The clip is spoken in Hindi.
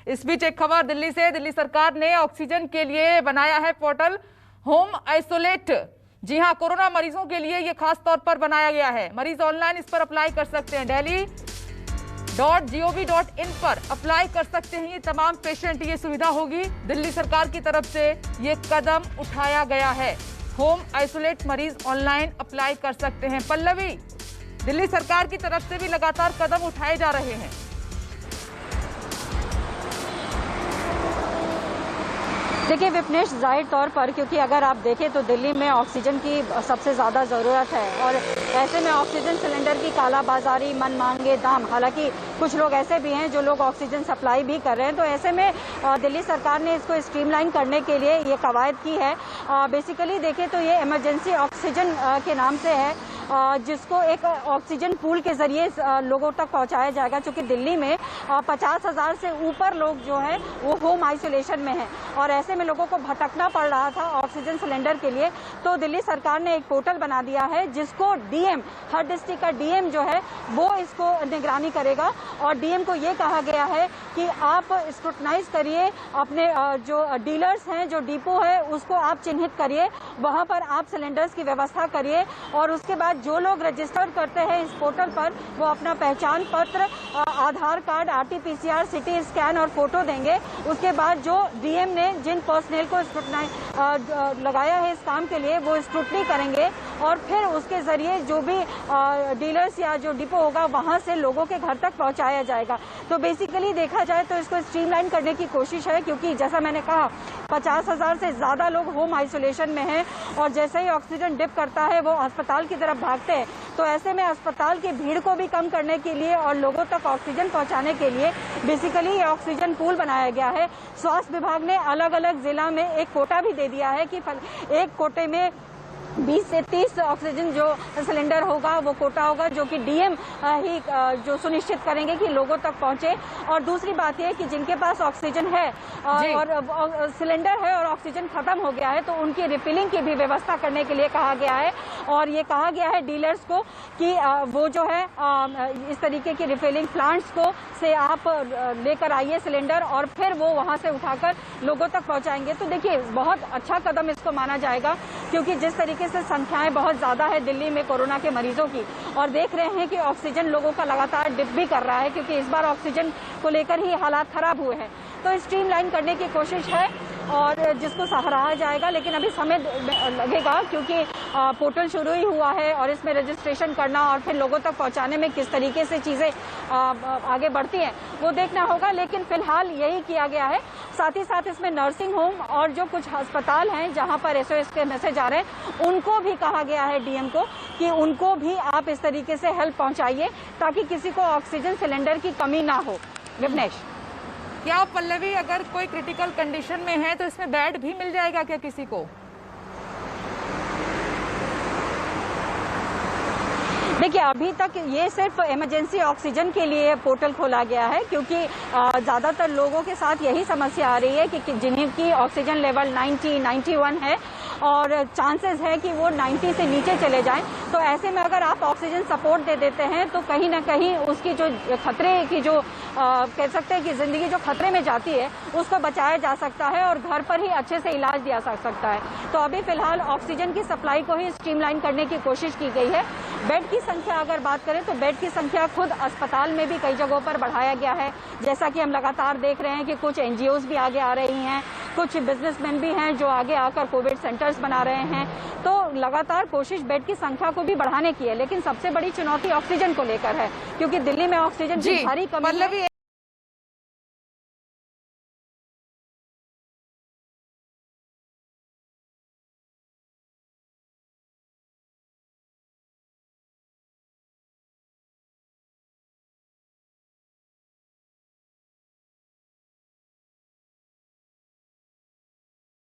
इस बीच एक खबर दिल्ली से, दिल्ली सरकार ने ऑक्सीजन के लिए बनाया है पोर्टल होम आइसोलेट। जी हां, कोरोना मरीजों के लिए ये खास तौर पर बनाया गया है। मरीज ऑनलाइन इस पर अप्लाई कर सकते हैं। delhi.gov.in पर अप्लाई कर सकते हैं। ये तमाम पेशेंट ये सुविधा होगी। दिल्ली सरकार की तरफ से ये कदम उठाया गया है। होम आइसोलेट मरीज ऑनलाइन अप्लाई कर सकते हैं। पल्लवी, दिल्ली सरकार की तरफ से भी लगातार कदम उठाए जा रहे हैं। देखिए विपनेश, जाहिर तौर पर क्योंकि अगर आप देखें तो दिल्ली में ऑक्सीजन की सबसे ज़्यादा ज़रूरत है और ऐसे में ऑक्सीजन सिलेंडर की कालाबाजारी, मनमांगे दाम, हालांकि कुछ लोग ऐसे भी हैं जो लोग ऑक्सीजन सप्लाई भी कर रहे हैं, तो ऐसे में दिल्ली सरकार ने इसको स्ट्रीमलाइन करने के लिए ये कवायद की है। बेसिकली देखें तो ये इमरजेंसी ऑक्सीजन के नाम से है, जिसको एक ऑक्सीजन पूल के जरिए लोगों तक पहुंचाया जाएगा। क्योंकि दिल्ली में 50,000 से ऊपर लोग जो है वो होम आइसोलेशन में हैं और ऐसे में लोगों को भटकना पड़ रहा था ऑक्सीजन सिलेंडर के लिए। तो दिल्ली सरकार ने एक पोर्टल बना दिया है जिसको डीएम, हर डिस्ट्रिक्ट का डीएम जो है वो इसको निगरानी करेगा और डीएम को ये कहा गया है कि आप स्क्रूटनाइज करिए, अपने जो डीलर्स हैं, जो डिपो है, उसको आप चिन्हित करिए, वहां पर आप सिलेंडर्स की व्यवस्था करिए और उसके बाद जो लोग रजिस्टर करते हैं इस पोर्टल पर वो अपना पहचान पत्र, आधार कार्ड, आरटीपीसीआर, सिटी स्कैन और फोटो देंगे। उसके बाद जो डीएम ने जिन पर्सनल को स्क्रूटनाइज लगाया है इस काम के लिए वो स्क्रूटनी करेंगे और फिर उसके जरिए जो भी डीलर्स या जो डिपो होगा वहां से लोगों के घर तक पहुंचाया जाएगा। तो बेसिकली देखा जाए तो इसको स्ट्रीमलाइन करने की कोशिश है, क्योंकि जैसा मैंने कहा 50,000 से ज्यादा लोग होम आइसोलेशन में हैं और जैसे ही ऑक्सीजन डिप करता है वो अस्पताल की तरफ भागते हैं। तो ऐसे में अस्पताल की भीड़ को भी कम करने के लिए और लोगों तक ऑक्सीजन पहुंचाने के लिए बेसिकली ये ऑक्सीजन पूल बनाया गया है। स्वास्थ्य विभाग ने अलग अलग जिला में एक कोटा भी दे दिया है कि एक कोटे में 20 से 30 ऑक्सीजन जो सिलेंडर होगा वो कोटा होगा, जो कि डीएम ही जो सुनिश्चित करेंगे कि लोगों तक पहुंचे। और दूसरी बात यह कि जिनके पास ऑक्सीजन है और सिलेंडर है और ऑक्सीजन खत्म हो गया है तो उनकी रिफिलिंग की भी व्यवस्था करने के लिए कहा गया है। और ये कहा गया है डीलर्स को कि वो जो है इस तरीके की रिफिलिंग प्लांट्स को से आप लेकर आइए सिलेंडर और फिर वो वहां से उठाकर लोगों तक पहुंचाएंगे। तो देखिए बहुत अच्छा कदम इसको माना जाएगा, क्योंकि जिस तरीके से संख्याएं बहुत ज्यादा है दिल्ली में कोरोना के मरीजों की और देख रहे हैं कि ऑक्सीजन लोगों का लगातार डिप भी कर रहा है, क्योंकि इस बार ऑक्सीजन को लेकर ही हालात खराब हुए हैं। तो स्ट्रीमलाइन करने की कोशिश है और जिसको सराहा जाएगा, लेकिन अभी समय लगेगा क्योंकि पोर्टल शुरू ही हुआ है और इसमें रजिस्ट्रेशन करना और फिर लोगों तक पहुंचाने में किस तरीके से चीजें आगे बढ़ती हैं वो देखना होगा। लेकिन फिलहाल यही किया गया है। साथ ही साथ इसमें नर्सिंग होम और जो कुछ अस्पताल हैं जहां पर एसओएस के मैसेज आ रहे हैं उनको भी कहा गया है डीएम को कि उनको भी आप इस तरीके से हेल्प पहुंचाइए ताकि किसी को ऑक्सीजन सिलेंडर की कमी ना हो। विपनेश, क्या पल्लवी, अगर कोई क्रिटिकल कंडीशन में है तो इसमें बेड भी मिल जाएगा क्या किसी को? देखिए अभी तक ये सिर्फ इमरजेंसी ऑक्सीजन के लिए पोर्टल खोला गया है, क्योंकि ज्यादातर लोगों के साथ यही समस्या आ रही है कि जिनकी ऑक्सीजन लेवल 90, 91 है और चांसेस है कि वो 90 से नीचे चले जाएं। तो ऐसे में अगर आप ऑक्सीजन सपोर्ट दे देते हैं तो कहीं ना कहीं उसकी जो खतरे की जो कह सकते हैं कि जिंदगी जो खतरे में जाती है उसको बचाया जा सकता है और घर पर ही अच्छे से इलाज दिया जा सकता है। तो अभी फिलहाल ऑक्सीजन की सप्लाई को ही स्ट्रीमलाइन करने की कोशिश की गई है। बेड की संख्या अगर बात करें तो बेड की संख्या खुद अस्पताल में भी कई जगहों पर बढ़ाया गया है। जैसा कि हम लगातार देख रहे हैं कि कुछ एनजीओज भी आगे आ रही हैं, कुछ बिजनेसमैन भी हैं जो आगे आकर कोविड सेंटर्स बना रहे हैं। तो लगातार कोशिश बेड की संख्या को भी बढ़ाने की है, लेकिन सबसे बड़ी चुनौती ऑक्सीजन को लेकर है, क्योंकि दिल्ली में ऑक्सीजन की भारी कमी है।